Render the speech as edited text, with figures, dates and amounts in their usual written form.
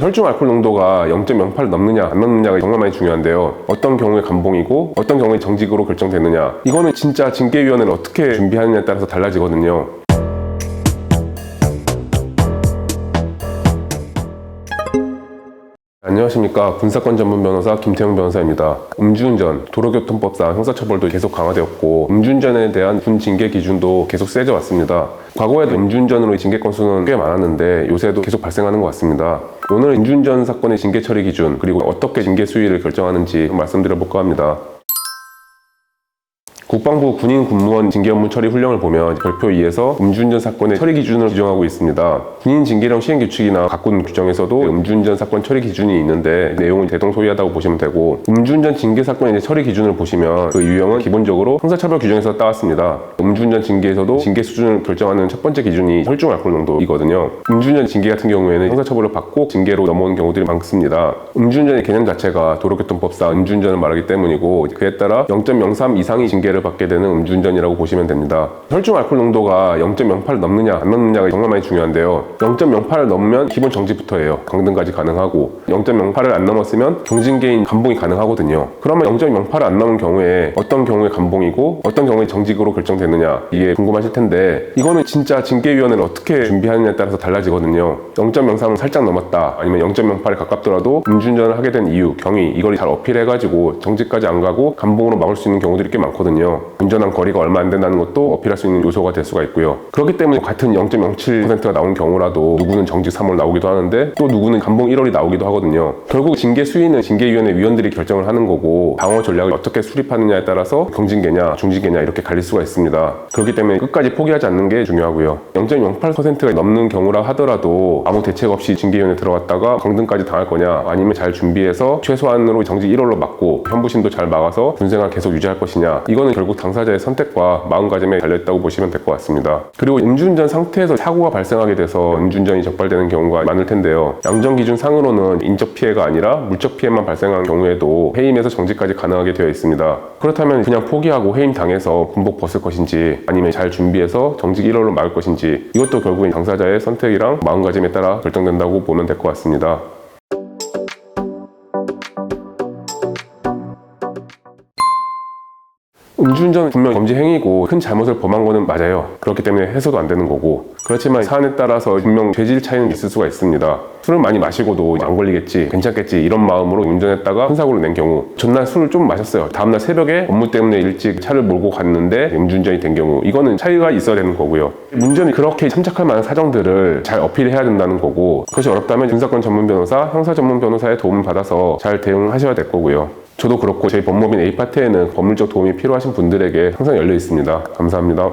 혈중 알코올 농도가 0.08 넘느냐 안 넘느냐가 정말 많이 중요한데요. 어떤 경우에 감봉이고 어떤 경우에 정직으로 결정되느냐, 이거는 진짜 징계위원회를 어떻게 준비하느냐에 따라서 달라지거든요. 안녕하십니까. 군사권 전문 변호사 김태형 변호사입니다. 음주운전, 도로교통법상 형사처벌도 계속 강화되었고 음주운전에 대한 군 징계 기준도 계속 세져 왔습니다. 과거에도 음주운전으로 징계 건수는 꽤 많았는데 요새도 계속 발생하는 것 같습니다. 오늘 음주운전 사건의 징계 처리 기준, 그리고 어떻게 징계 수위를 결정하는지 말씀드려볼까 합니다. 국방부 군인 군무원 징계 업무 처리 훈령을 보면 별표 2에서 음주운전 사건의 처리 기준을 규정하고 있습니다. 군인 징계령 시행 규칙이나 각군 규정에서도 음주운전 사건 처리 기준이 있는데 내용은 대동소이하다고 보시면 되고, 음주운전 징계 사건의 처리 기준을 보시면 그 유형은 기본적으로 형사처벌 규정에서 따왔습니다. 음주운전 징계에서도 징계 수준을 결정하는 첫 번째 기준이 혈중 알코올 농도이거든요. 음주운전 징계 같은 경우에는 형사처벌을 받고 징계로 넘어오는 경우들이 많습니다. 음주운전의 개념 자체가 도로교통법상 음주운전을 말하기 때문이고, 그에 따라 0.03 이상의 징계를 받게 되는 음주운전이라고 보시면 됩니다. 혈중 알코올 농도가 0.08 넘느냐 안 넘느냐가 정말 많이 중요한데요. 0.08을 넘으면 기본 정지부터예요. 강등까지 가능하고, 0.08을 안 넘었으면 경징계인 감봉이 가능하거든요. 그러면 0.08을 안 넘은 경우에 어떤 경우에 감봉이고 어떤 경우에 정직으로 결정되느냐, 이게 궁금하실 텐데, 이거는 진짜 징계위원회를 어떻게 준비하느냐에 따라서 달라지거든요. 0.03을 살짝 넘었다, 아니면 0.08에 가깝더라도 음주운전을 하게 된 이유, 경위, 이걸 잘 어필해가지고 정직까지 안 가고 감봉으로 막을 수 있는 경우들이 꽤 많거든요. 운전한 거리가 얼마 안 된다는 것도 어필할 수 있는 요소가 될 수가 있고요. 그렇기 때문에 같은 0.07%가 나온 경우라도 누구는 정직 3월 나오기도 하는데 또 누구는 감봉 1월이 나오기도 하거든요. 결국 징계 수위는 징계위원회 위원들이 결정을 하는 거고, 방어 전략을 어떻게 수립하느냐에 따라서 경징계냐 중징계냐 이렇게 갈릴 수가 있습니다. 그렇기 때문에 끝까지 포기하지 않는 게 중요하고요. 0.08%가 넘는 경우라 하더라도 아무 대책 없이 징계위원회 들어갔다가 강등까지 당할 거냐, 아니면 잘 준비해서 최소한으로 정직 1월로 막고 현부심도 잘 막아서 군생활 계속 유지할 것이냐, 이거는 결국 당사자의 선택과 마음가짐에 달려있다고 보시면 될 것 같습니다. 그리고 음주운전 상태에서 사고가 발생하게 돼서 음주운전이 적발되는 경우가 많을 텐데요. 양정기준 상으로는 인적 피해가 아니라 물적 피해만 발생한 경우에도 해임에서 정지까지 가능하게 되어 있습니다. 그렇다면 그냥 포기하고 해임 당해서 군복 벗을 것인지, 아니면 잘 준비해서 정직 1월로 막을 것인지, 이것도 결국은 당사자의 선택이랑 마음가짐에 따라 결정된다고 보면 될 것 같습니다. 음주운전은 분명 범죄 행위고 큰 잘못을 범한 거는 맞아요. 그렇기 때문에 해서도 안 되는 거고, 그렇지만 사안에 따라서 분명 죄질 차이는 있을 수가 있습니다. 술을 많이 마시고도 안 걸리겠지, 괜찮겠지 이런 마음으로 운전했다가 큰 사고를 낸 경우, 전날 술을 좀 마셨어요. 다음날 새벽에 업무 때문에 일찍 차를 몰고 갔는데 음주운전이 된 경우, 이거는 차이가 있어야 되는 거고요. 운전이 그렇게 참작할 만한 사정들을 잘 어필해야 된다는 거고, 그것이 어렵다면 군사권 전문 변호사, 형사 전문 변호사의 도움을 받아서 잘 대응하셔야 될 거고요. 저도 그렇고 저희 법무법인 A파트에는 법률적 도움이 필요하신 분들에게 항상 열려 있습니다. 감사합니다.